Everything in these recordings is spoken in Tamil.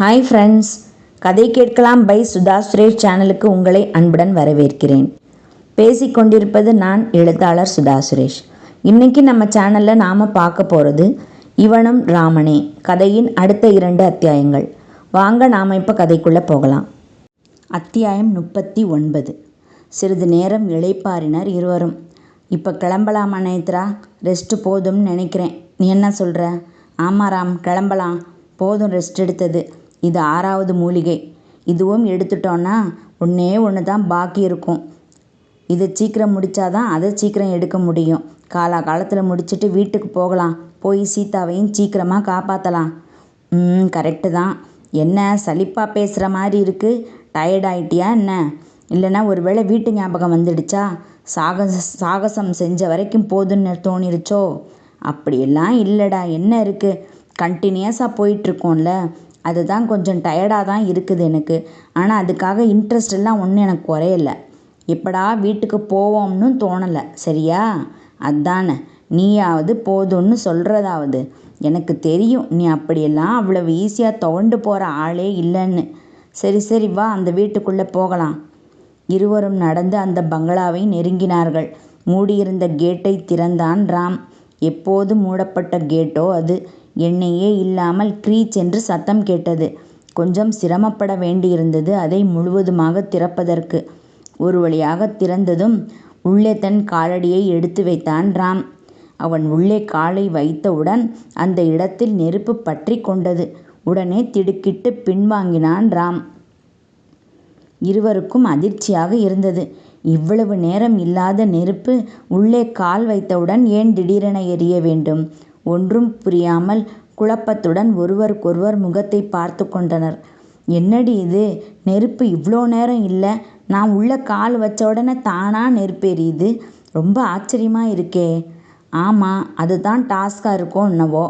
ஹாய் ஃப்ரெண்ட்ஸ், கதை கேட்கலாம் பை சுதா சுரேஷ் சேனலுக்கு உங்களை அன்புடன் வரவேற்கிறேன். பேசிக்கொண்டிருப்பது நான் எழுத்தாளர் சுதா சுரேஷ். இன்றைக்கி நம்ம சேனலில் நாம் பார்க்க போகிறது இவனும் ராமனே கதையின் அடுத்த 2 அத்தியாயங்கள். வாங்க நாம் இப்போ கதைக்குள்ளே போகலாம். அத்தியாயம் 39. சிறிது நேரம் இளைப்பாறினர் இருவரும். இப்போ கிளம்பலாமா நேத்ரா? ரெஸ்ட்டு போதும்னு நினைக்கிறேன். நீ என்ன சொல்கிற? ஆமாம் ராம், கிளம்பலாம். போதும் ரெஸ்ட் எடுத்தது. இது 6வது மூலிகை. இதுவும் எடுத்துட்டோன்னா ஒன்று தான் பாக்கி இருக்கும். இதை சீக்கிரம் முடித்தாதான் அதை சீக்கிரம் எடுக்க முடியும். காலத்தில் முடிச்சுட்டு வீட்டுக்கு போகலாம். போய் சீதாவையும் சீக்கிரமாக காப்பாற்றலாம். கரெக்டு தான். என்ன சலிப்பாக பேசுகிற மாதிரி இருக்குது? டயர்ட் ஆகிட்டியா என்ன? இல்லைன்னா ஒரு வேளை வீட்டு ஞாபகம் வந்துடுச்சா? சாகசம் செஞ்ச வரைக்கும் போதுன்னு தோணிருச்சோ? அப்படியெல்லாம் இல்லைடா. என்ன இருக்குது? கண்டினியூஸாக போயிட்டுருக்கோம்ல, அதுதான் கொஞ்சம் டயர்டாக தான் இருக்குது எனக்கு. ஆனால் அதுக்காக இன்ட்ரெஸ்ட் எல்லாம் ஒன்றும் எனக்கு குறையலை. எப்படா வீட்டுக்கு போவோம்னு தோணலை. சரியா? அதானே. நீயாவது போதும்னு சொல்கிறதாவது. எனக்கு தெரியும் நீ அப்படியெல்லாம் அவ்வளவு ஈஸியாக துவண்டு போகிற ஆளே இல்லைன்னு. சரி வா, அந்த வீட்டுக்குள்ளே போகலாம். இருவரும் நடந்து அந்த பங்களாவை நெருங்கினார்கள். மூடியிருந்த கேட்டை திறந்தான் ராம். எப்போது மூடப்பட்ட கேட்டோ அது. எண்ணெயே இல்லாமல் க்ரீச் என்று சத்தம் கேட்டது. கொஞ்சம் சிரமப்பட வேண்டியிருந்தது அதை முழுவதுமாக திறப்பதற்கு. ஒரு வழியாக திறந்ததும் உள்ளே தன் காலடியை எடுத்து வைத்தான் ராம். அவன் உள்ளே காலை வைத்தவுடன் அந்த இடத்தில் நெருப்பு பற்றி கொண்டது. உடனே திடுக்கிட்டு பின்வாங்கினான் ராம். இருவருக்கும் அதிர்ச்சியாக இருந்தது. இவ்வளவு நேரம் இல்லாத நெருப்பு உள்ளே கால் வைத்தவுடன் ஏன் திடீரென எரிய வேண்டும்? ஒன்றும் புரியாமல் குழப்பத்துடன் ஒருவருக்கொருவர் முகத்தை பார்த்து கொண்டனர். என்னடி இது? நெருப்பு இவ்வளோ நேரம் இல்லை, நான் உள்ள கால் வச்ச உடனே தானா நெருப்பு எரியுது. ரொம்ப ஆச்சரியமாக இருக்கே. ஆமாம், அதுதான் டாஸ்காக இருக்கோ என்னவோ.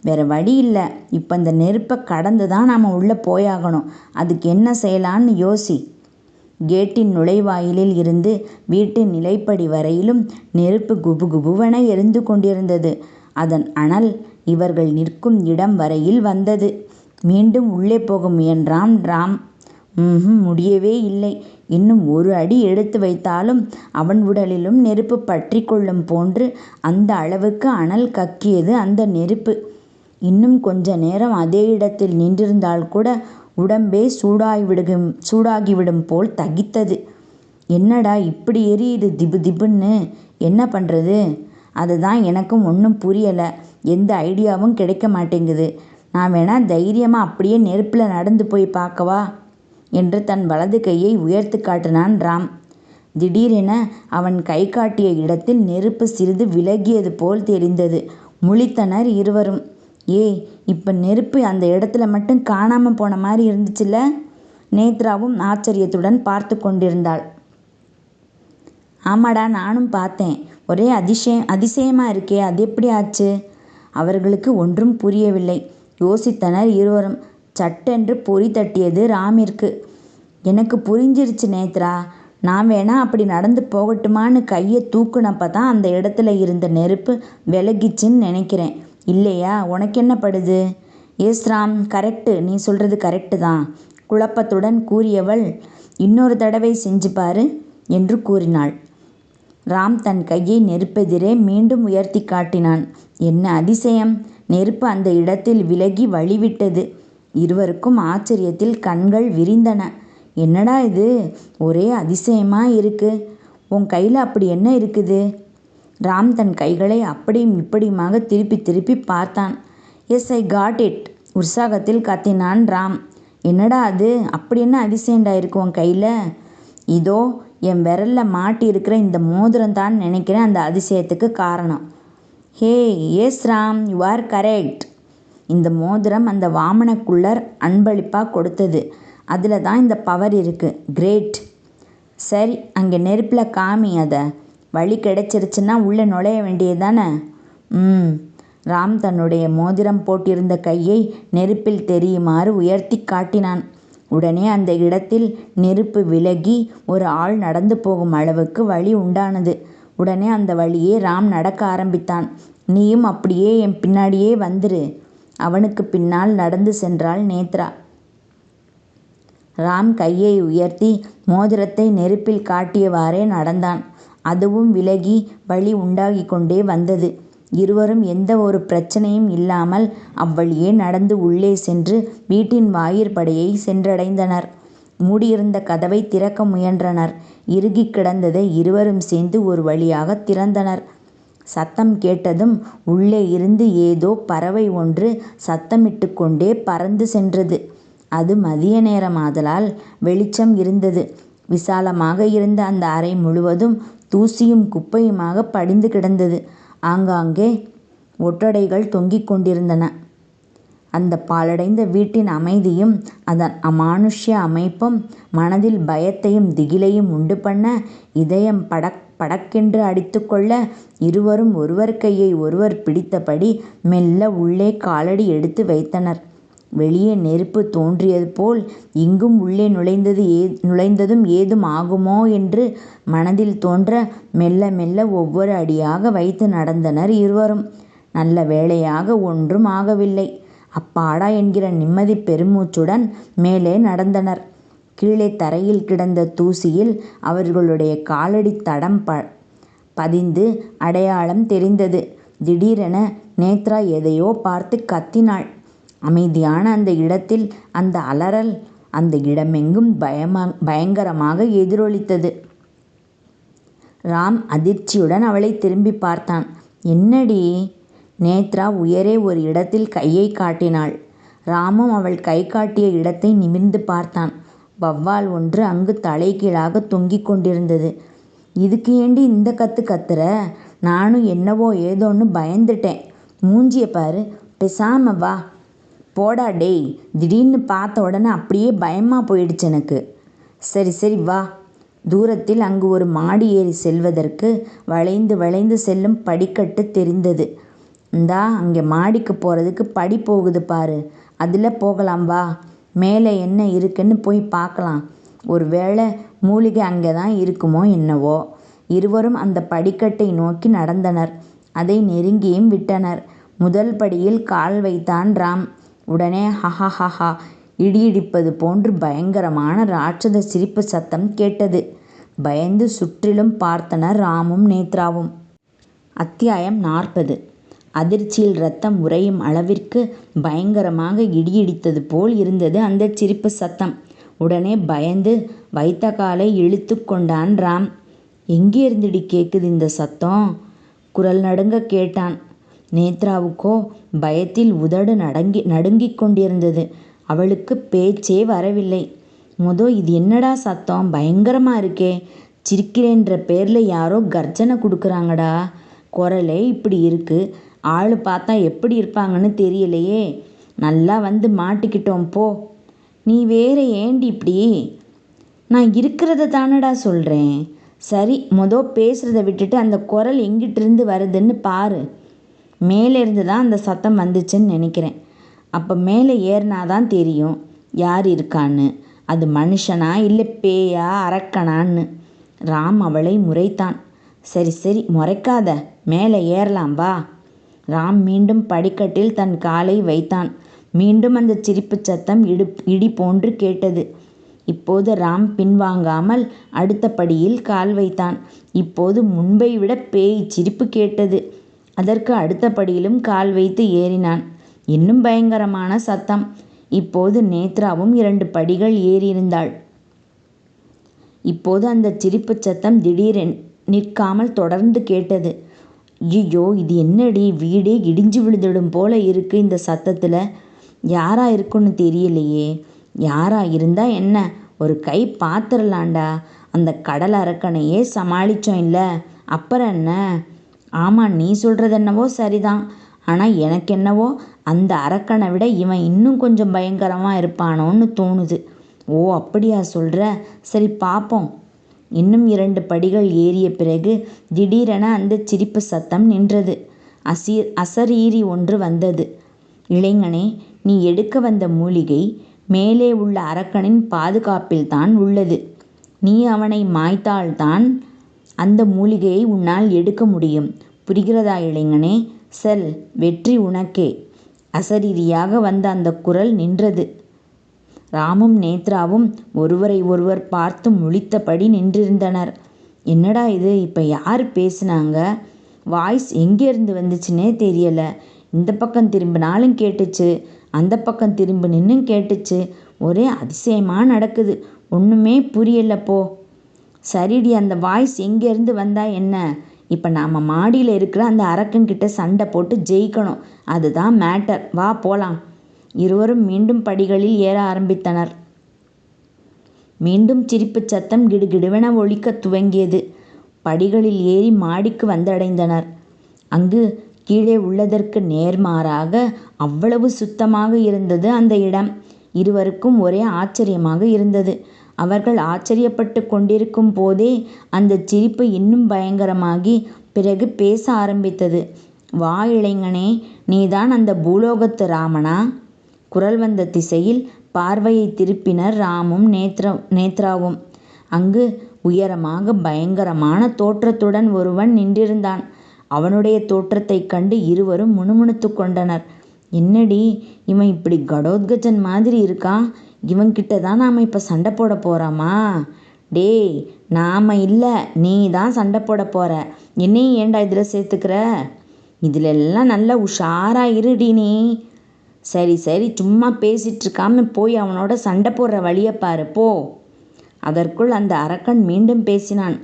வேறு வழி இல்லை. இப்போ இந்த நெருப்பை கடந்து தான் நாம் உள்ளே போயாகணும். அதுக்கு என்ன செய்யலான்னு யோசி. கேட்டின் நுழைவாயிலில் இருந்து வீட்டின் நிலைப்படி வரையிலும் நெருப்பு குபுகுபுவென எரிந்து கொண்டிருந்தது. அதன் அனல் இவர்கள் நிற்கும் இடம் வரையில் வந்தது. மீண்டும் உள்ளே போக முயன்றான் ராம். முடியவே இல்லை. இன்னும் ஒரு அடி எடுத்து வைத்தாலும் அவன் உடலிலும் நெருப்பு பற்றி கொள்ளும் போன்று அந்த அளவுக்கு அனல் கக்கியது அந்த நெருப்பு. இன்னும் கொஞ்ச நேரம் அதே இடத்தில் நின்றிருந்தால் கூட உடம்பே சூடாகிவிடும் போல் தகித்தது. என்னடா இப்படி எரியுது திபு திபுன்னு? என்ன பண்ணுறது? அதுதான் எனக்கும் ஒன்றும் புரியலை. எந்த ஐடியாவும் கிடைக்க மாட்டேங்குது. நான் வேணா தைரியமாக அப்படியே நெருப்பில் நடந்து போய் பார்க்கவா என்று தன் வலது கையை உயர்த்து காட்டினான் ராம். திடீரென அவன் கை காட்டிய இடத்தில் நெருப்பு சிறிது விலகியது போல் தெரிந்தது. முழித்தனர் இருவரும். ஏய், இப்போ நெருப்பு அந்த இடத்துல மட்டும் காணாமல் போன மாதிரி இருந்துச்சுல்ல? நேத்ராவும் ஆச்சரியத்துடன் பார்த்து கொண்டிருந்தாள். ஆமாடா, நானும் பார்த்தேன். ஒரே அதிசயமாக இருக்கே, அது எப்படி ஆச்சு? அவர்களுக்கு ஒன்றும் புரியவில்லை. யோசித்தனர் இருவரும். சட்டென்று பொறி தட்டியது ராமிற்கு. எனக்கு புரிஞ்சிருச்சு நேத்ரா. நான் வேணா அப்படி நடந்து போகட்டுமான்னு கையை தூக்குனப்ப தான் அந்த இடத்துல இருந்த நெருப்பு விலகிச்சின்னு நினைக்கிறேன். இல்லையா? உனக்கு என்ன படுது? Yes Ram, correct. நீ சொல்கிறது கரெக்டு தான், குழப்பத்துடன் கூறியவள் இன்னொரு தடவை செஞ்சு பாரு என்று கூறினாள். ராம் தன் கையை நெருப்பெதிரே மீண்டும் உயர்த்தி காட்டினான். என்ன அதிசயம்! நெருப்பு அந்த இடத்தில் விலகி வழிவிட்டது. இருவருக்கும் ஆச்சரியத்தில் கண்கள் விரிந்தன. என்னடா இது? ஒரே அதிசயமாக இருக்கு. உன் கையில் அப்படி என்ன இருக்குது? ராம் தன் கைகளை அப்படியும் இப்படியுமாக திருப்பி திருப்பி பார்த்தான். எஸ், ஐ காட் இட், உற்சாகத்தில் கத்தினான் ராம். என்னடா அது? அப்படி என்ன அதிசயண்டா இருக்கு உன் கையில்? இதோ என் விரலில் மாட்டி இருக்கிற இந்த மோதிரம் தான் நினைக்கிறேன் அந்த அதிசயத்துக்கு காரணம். Hey yes Ram, you are correct. இந்த மோதிரம் அந்த வாமனக்குள்ளர் அன்பளிப்பாக கொடுத்தது. அதில் தான் இந்த பவர் இருக்குது. கிரேட். சரி, அங்கே நெருப்பில் காமி. அதை வழி கிடைச்சிருச்சுன்னா உள்ளே நுழைய வேண்டியது தானே? ராம் தன்னுடைய மோதிரம் போட்டிருந்த கையை நெருப்பில் தெரியுமாறு உயர்த்தி காட்டினான். உடனே அந்த இடத்தில் நெருப்பு விலகி ஒரு ஆள் நடந்து போகும் அளவுக்கு வழி உண்டானது. உடனே அந்த வழியே ராம் நடக்க ஆரம்பித்தான். நீயும் அப்படியே என் பின்னாடியே வந்துரு. அவனுக்கு பின்னால் நடந்து சென்றாள் நேத்ரா. ராம் கையை உயர்த்தி மோதிரத்தை நெருப்பில் காட்டியவாறே நடந்தான். அதுவும் விலகி வழி உண்டாகிக் கொண்டே வந்தது. இருவரும் எந்த ஒரு பிரச்சனையும் இல்லாமல் அவ்வழியே நடந்து உள்ளே சென்று வீட்டின் வாயிற்படியை சென்றடைந்தனர். மூடியிருந்த கதவை திறக்க முயன்றனர். இறுகிக் கிடந்ததை இருவரும் சேர்ந்து ஒரு வழியாக திறந்தனர். சத்தம் கேட்டதும் உள்ளே இருந்து ஏதோ பறவை ஒன்று சத்தமிட்டு கொண்டே பறந்து சென்றது. அது மதிய நேரமாதலால் வெளிச்சம் இருந்தது. விசாலமாக இருந்த அந்த அறை முழுவதும் தூசியும் குப்பையுமாக படிந்து கிடந்தது. ஆங்காங்கே ஒட்டடைகள் தொங்கிக் கொண்டிருந்தன. அந்த பாழடைந்த வீட்டின் அமைதியும் அதன் அமானுஷ்ய அமைப்பும் மனதில் பயத்தையும் திகிலையும் உண்டு பண்ண, இதயம் படக் படக்கென்று அடித்துக்கொள்ள, இருவரும் ஒருவர் கையை ஒருவர் பிடித்தபடி மெல்ல உள்ளே காலடி எடுத்து வைத்தனர். வெளியே நெருப்பு தோன்றியது போல் இங்கும் உள்ளே நுழைந்ததும் ஏதும் ஆகுமோ என்று மனதில் தோன்ற மெல்ல மெல்ல ஒவ்வொரு அடியாக வைத்து நடந்தனர் இருவரும். நல்ல வேளையாக ஒன்றும் ஆகவில்லை. அப்பாடா என்கிற நிம்மதி பெருமூச்சுடன் மேலே நடந்தனர். கீழே தரையில் கிடந்த தூசியில் அவர்களுடைய காலடி தடம் பதிந்து அடையாளம் தெரிந்தது. திடீரென நேத்ரா எதையோ பார்த்து கத்தினாள். அமைதியான அந்த இடத்தில் அந்த அலறல் அந்த இடமெங்கும் பயங்கரமாக எதிரொலித்தது. ராம் அதிர்ச்சியுடன் அவளை திரும்பி பார்த்தான். என்னடி? நேத்ரா உயரே ஒரு இடத்தில் கையை காட்டினாள். ராமும் அவள் கை காட்டிய இடத்தை நிமிர்ந்து பார்த்தான். வௌவால் ஒன்று அங்கு தலைகீழாக தொங்கிக் கொண்டிருந்தது. இதுக்கு ஏண்டி இந்த கத்து கத்துற? நானும் என்னவோ ஏதோன்னு பயந்துட்டேன். மூஞ்சிய பாரு, பேசாம வா. போடா டேய், திடீர்னு பார்த்த உடனே அப்படியே பயமாக போயிடுச்சு எனக்கு. சரி சரி வா. தூரத்தில் அங்கு ஒரு மாடி ஏறி செல்வதற்கு வளைந்து வளைந்து செல்லும் படிக்கட்டு தெரிந்தது. இந்தா அங்கே மாடிக்கு போகிறதுக்கு படி போகுது பாரு, அதில் போகலாம் வா. மேலே என்ன இருக்குன்னு போய் பார்க்கலாம். ஒரு வேளை மூலிகை அங்கே தான் இருக்குமோ என்னவோ. இருவரும் அந்த படிக்கட்டை நோக்கி நடந்தனர். அதை நெருங்கியும் விட்டனர். முதல் படியில் கால் வைத்தான் ராம். உடனே ஹஹஹஹா இடியிடிப்பது போன்று பயங்கரமான ராட்சத சிரிப்பு சத்தம் கேட்டது. பயந்து சுற்றிலும் பார்த்தனர் ராமும் நேத்ராவும். அத்தியாயம் 40. அதிர்ச்சியில் இரத்தம் உறையும் அளவிற்கு பயங்கரமாக இடியிடித்தது போல் இருந்தது அந்த சிரிப்பு சத்தம். உடனே பயந்து வைத்த காலை இழுத்து கொண்டான் ராம். எங்கே இருந்துடி கேட்குது இந்த சத்தம்? குரல் நடுங்க கேட்டான். நேத்ராவுக்கோ பயத்தில் உதடு நடுங்கிக் கொண்டிருந்தது. அவளுக்கு பேச்சே வரவில்லை. இது என்னடா சத்தம், பயங்கரமாக இருக்கே. சிரிக்கிறேன்ற பேரில் யாரோ கர்ஜனை கொடுக்குறாங்கடா. குரலே இப்படி இருக்கு. ஆள் பார்த்தா எப்படி இருப்பாங்கன்னு தெரியலையே. நல்லா வந்து மாட்டிக்கிட்டோம் போ. நீ வேற ஏண்டி இப்படி? நான் இருக்கிறத தானடா சொல்கிறேன். சரி, பேசுகிறத விட்டுட்டு அந்த குரல் எங்கிட்டிருந்து வருதுன்னு பாரு. மேலேருந்து தான் அந்த சத்தம் வந்துச்சுன்னு நினைக்கிறேன். அப்போ மேலே ஏறினாதான் தெரியும் யார் இருக்கான்னு. அது மனுஷனா இல்லை பேயா அரக்கனான்னு. ராம் அவளை முறைத்தான். சரி சரி முறைக்காத, மேலே ஏறலாம் வா. ராம் மீண்டும் படிக்கட்டில் தன் காலை வைத்தான். மீண்டும் அந்த சிரிப்பு சத்தம் இடி போன்று கேட்டது. இப்போது ராம் பின்வாங்காமல் அடுத்த படியில் கால் வைத்தான். இப்போது முன்பை விட பேய் சிரிப்பு கேட்டது. அதற்கு அடுத்த படியிலும் கால் வைத்து ஏறினான். இன்னும் பயங்கரமான சத்தம். இப்போது நேத்ராவும் 2 படிகள் ஏறியிருந்தாள். இப்போது அந்த சிரிப்பு சத்தம் திடீரென் நிற்காமல் தொடர்ந்து கேட்டது. ஐயோ, இது என்னடி? வீடே இடிஞ்சு விழுந்துடும் போல இருக்கு இந்த சத்தத்தில். யாரா இருக்குன்னு தெரியலையே. யாரா இருந்தா என்ன, ஒரு கை பார்த்துடலாண்டா. அந்த கடல் அரக்கனையே சமாளித்தோம் இல்லை, அப்புறம் என்ன? ஆமாம், நீ சொல்கிறது என்னவோ சரிதான். ஆனால் எனக்கு என்னவோ அந்த அரக்கனை விட இவன் இன்னும் கொஞ்சம் பயங்கரமாக இருப்பானோன்னு தோணுது. ஓ அப்படியா சொல்கிற? சரி பார்ப்போம். இன்னும் 2 படிகள் ஏறிய பிறகு திடீரென அந்த சிரிப்பு சத்தம் நின்றது. அசரீரி ஒன்று வந்தது. இளைஞனே, நீ எடுக்க வந்த மூலிகை மேலே உள்ள அரக்கனின் பாதுகாப்பில்தான் உள்ளது. நீ அவனை மாய்த்தால்தான் அந்த மூலிகையை உன்னால் எடுக்க முடியும். புரிகிறதா இளைஞனே? செல், வெற்றி உனக்கே. அசரீரியாக வந்த அந்த குரல் நின்றது. ராமும் நேத்ராவும் ஒருவரை ஒருவர் பார்த்து முழித்தபடி நின்றிருந்தனர். என்னடா இது, இப்போ யார் பேசுனாங்க? வாய்ஸ் எங்கேருந்து வந்துச்சுன்னே தெரியல. இந்த பக்கம் திரும்பினாலும் கேட்டுச்சு, அந்த பக்கம் திரும்பி நின்னும் கேட்டுச்சு. ஒரே அதிசயமாக நடக்குது, ஒன்றுமே புரியலப்போ. சரிடி, அந்த வாய்ஸ் எங்கேருந்து வந்தா என்ன? இப்போ நாம் மாடியில் இருக்கிற அந்த அரக்கன்கிட்ட சண்டை போட்டு ஜெயிக்கணும், அதுதான் மேட்டர். வா போலாம். இருவரும் மீண்டும் படிகளில் ஏற ஆரம்பித்தனர். மீண்டும் சிரிப்பு சத்தம் கிடுகிடுவென ஒலிக்க துவங்கியது. படிகளில் ஏறி மாடிக்கு வந்தடைந்தனர். அங்கு கீழே உள்ளதற்கு நேர்மாறாக அவ்வளவு சுத்தமாக இருந்தது அந்த இடம். இருவருக்கும் ஒரே ஆச்சரியமாக இருந்தது. அவர்கள் ஆச்சரியப்பட்டு கொண்டிருக்கும் போதே அந்த சிரிப்பு இன்னும் பயங்கரமாகி பிறகு பேச ஆரம்பித்தது. வா இளைஞனே, நீதான் அந்த பூலோகத்து ராமனா? குரல் வந்த திசையில் பார்வையை திருப்பினர் ராமும் நேத்ராவும். அங்கு உயரமாக பயங்கரமான தோற்றத்துடன் ஒருவன் நின்றிருந்தான். அவனுடைய தோற்றத்தைக் கண்டு இருவரும் முணுமுணுத்து கொண்டனர். என்னடி இவன் இப்படி கடோத்கஜன் மாதிரி இருக்கான்? இவன்கிட்ட தான் நாம் இப்போ சண்டை போட போகிறோமா? டேய், நாம் இல்லை, நீ தான் சண்டை போட போகிற. என்னையும் ஏண்டா இதில் சேர்த்துக்கிற? இதிலெல்லாம் நல்லா உஷாராக இருடி நீ. சரி சரி, சும்மா பேசிகிட்டு இருக்காம போய் அவனோட சண்டை போடுற வழியை பாரு போ. அதற்குள் அந்த அரக்கன் மீண்டும் பேசினான்.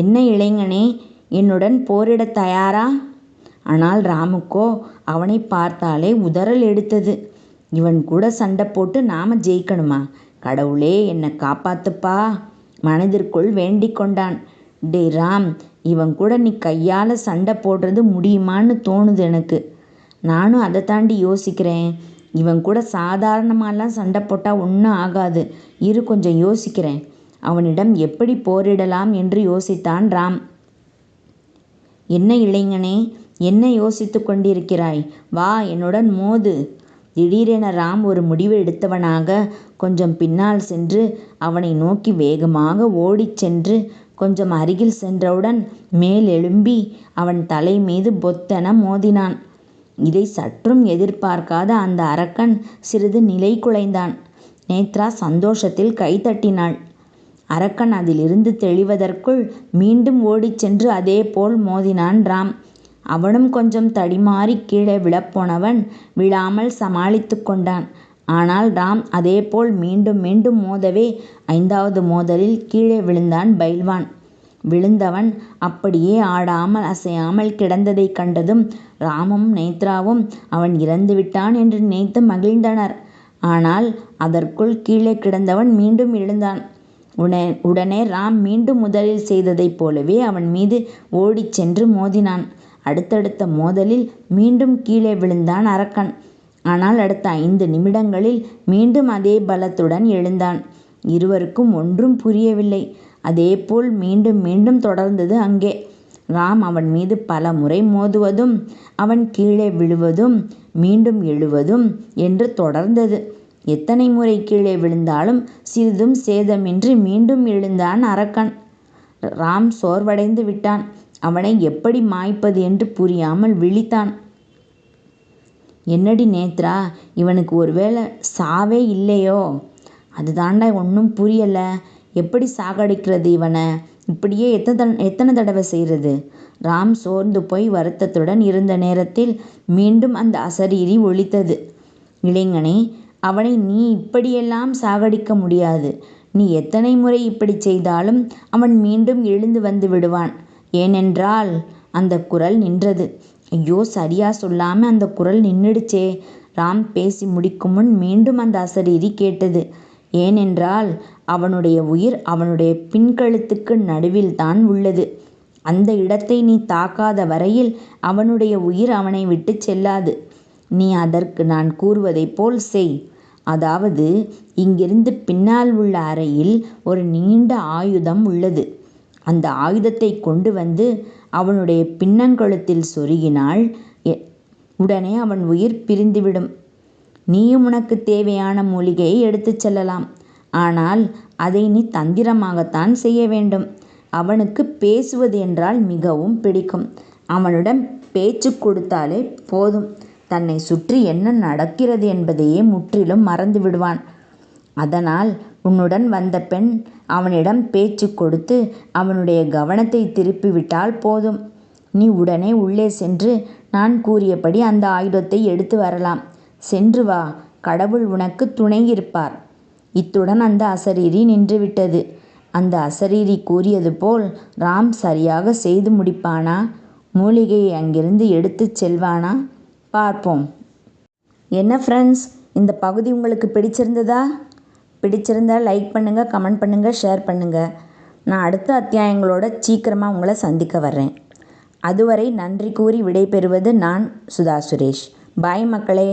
என்ன இளைஞனே, என்னுடன் போரிட தயாரா? ஆனால் ராமுக்கோ அவனை பார்த்தாலே உதறல் எடுத்தது. இவன் கூட சண்டை போட்டு நாம் ஜெயிக்கணுமா? கடவுளே, என்னை காப்பாத்துப்பா, மனதிற்குள் வேண்டிக் கொண்டான். டே ராம், இவன் கூட நீ கையால் சண்டை போடுறது முடியுமான்னு தோணுது எனக்கு. நானும் அதை தாண்டி யோசிக்கிறேன். இவன் கூட சாதாரணமாலாம் சண்டை போட்டால் ஒன்றும் ஆகாது. இரு, கொஞ்சம் யோசிக்கிறேன். அவனிடம் எப்படி போரிடலாம் என்று யோசித்தான் ராம். என்ன இளைஞனே, என்ன யோசித்து கொண்டிருக்கிறாய்? வா, என்னுடன் மோது. திடீரென ராம் ஒரு முடிவு எடுத்தவனாக கொஞ்சம் பின்னால் சென்று அவனை நோக்கி வேகமாக ஓடிச் சென்று கொஞ்சம் அருகில் சென்றவுடன் மேல் எழும்பி அவன் தலை மீது பொத்தென மோதினான். இதை சற்றும் எதிர்பார்க்காத அந்த அரக்கன் சிறிது நிலை குலைந்தான். நேத்ரா சந்தோஷத்தில் கைதட்டினாள். அரக்கன் அதிலிருந்து தெளிவதற்குள் மீண்டும் ஓடிச் சென்று அதே போல் மோதினான் ராம். அவனும் கொஞ்சம் தடிமாறி கீழே விழப்போனவன் விழாமல் சமாளித்து கொண்டான். ஆனால் ராம் அதேபோல் மீண்டும் மீண்டும் மோதவே 5வது மோதலில் கீழே விழுந்தான் பைல்வான். விழுந்தவன் அப்படியே ஆடாமல் அசையாமல் கிடந்ததைக் கண்டதும் ராமும் நேத்ராவும் அவன் இறந்து விட்டான் என்று நினைத்து மகிழ்ந்தனர். ஆனால் அதற்குள் கீழே கிடந்தவன் மீண்டும் எழுந்தான். உடனே ராம் மீண்டும் முதலில் செய்ததைப் போலவே அவன் மீது ஓடிச் சென்று மோதினான். அடுத்தடுத்த மோதலில் மீண்டும் கீழே விழுந்தான் அரக்கன். ஆனால் அடுத்த 5 நிமிடங்களில் மீண்டும் அதே பலத்துடன் எழுந்தான். இருவருக்கும் ஒன்றும் புரியவில்லை. அதேபோல் மீண்டும் மீண்டும் தொடர்ந்தது அங்கே. ராம் அவன் மீது பல முறை மோதுவதும் அவன் கீழே விழுவதும் மீண்டும் எழுவதும் என்று தொடர்ந்தது. எத்தனை முறை கீழே விழுந்தாலும் சிறிதும் சேதமின்றி மீண்டும் எழுந்தான் அரக்கன். ராம் சோர்வடைந்து விட்டான். அவனை எப்படி மாய்ப்பது என்று புரியாமல் விழித்தான். என்னடி நேத்ரா, இவனுக்கு ஒருவேளை சாவே இல்லையோ? அதுதாண்டா ஒன்றும் புரியலை. எப்படி சாகடிக்கிறது இவனை? இப்படியே எத்தனை தடவை செய்கிறது? ராம் சோர்ந்து போய் வருத்தத்துடன் இருந்த நேரத்தில் மீண்டும் அந்த அசரீரி ஒலித்தது. இளைஞனே, அவனை நீ இப்படியெல்லாம் சாகடிக்க முடியாது. நீ எத்தனை முறை இப்படி செய்தாலும் அவன் மீண்டும் எழுந்து வந்து விடுவான். ஏனென்றால் அந்த குரல் நின்றது. ஐயோ, சரியா சொல்லாம அந்த குரல் நின்றுடுச்சே. ராம் பேசி முடிக்கும் முன் மீண்டும் அந்த அசரீரி கேட்டது. ஏனென்றால் அவனுடைய உயிர் அவனுடைய பின்கழுத்துக்கு நடுவில் தான் உள்ளது. அந்த இடத்தை நீ தாக்காத வரையில் அவனுடைய உயிர் அவனை விட்டு செல்லாது. நீ அதற்கு நான் கூறுவதைப் போல் செய். அதாவது, இங்கிருந்து பின்னால் உள்ள அறையில் ஒரு நீண்ட ஆயுதம் உள்ளது. அந்த ஆயுதத்தை கொண்டு வந்து அவனுடைய பின்னங்கழுத்தில் சொருகினால் உடனே அவன் உயிர் பிரிந்துவிடும். நீயும் உனக்கு தேவையான மூலிகையை எடுத்துச் செல்லலாம். ஆனால் அதை நீ தந்திரமாகத்தான் செய்ய வேண்டும். அவனுக்கு பேசுவது என்றால் மிகவும் பிடிக்கும். அவனிடம் பேச்சு கொடுத்தாலே போதும், தன்னை சுற்றி என்ன நடக்கிறது என்பதையே முற்றிலும் மறந்து விடுவான். அதனால் உன்னுடன் வந்த பெண் அவனிடம் பேச்சு கொடுத்து அவனுடைய கவனத்தை திருப்பிவிட்டால் போதும். நீ உடனே உள்ளே சென்று நான் கூறியபடி அந்த ஆயுதத்தை எடுத்து வரலாம். சென்று வா, கடவுள் உனக்கு துணை இருப்பார். இத்துடன் அந்த அசரீரி நின்றுவிட்டது. அந்த அசரீரி கூறியது போல் ராம் சரியாக செய்து முடிப்பானா? மூலிகையை அங்கிருந்து எடுத்துச் செல்வானா? பார்ப்போம். என்ன ஃப்ரெண்ட்ஸ், இந்த பகுதி உங்களுக்கு பிடிச்சிருந்ததா? பிடிச்சிருந்தால் லைக் பண்ணுங்கள், கமெண்ட் பண்ணுங்கள், ஷேர் பண்ணுங்கள். நான் அடுத்த அத்தியாயங்களோட சீக்கிரமாக உங்களை சந்திக்க வர்றேன். அதுவரை நன்றி கூறி விடைபெறுவது நான் சுதா சுரேஷ். பாய் மக்களே.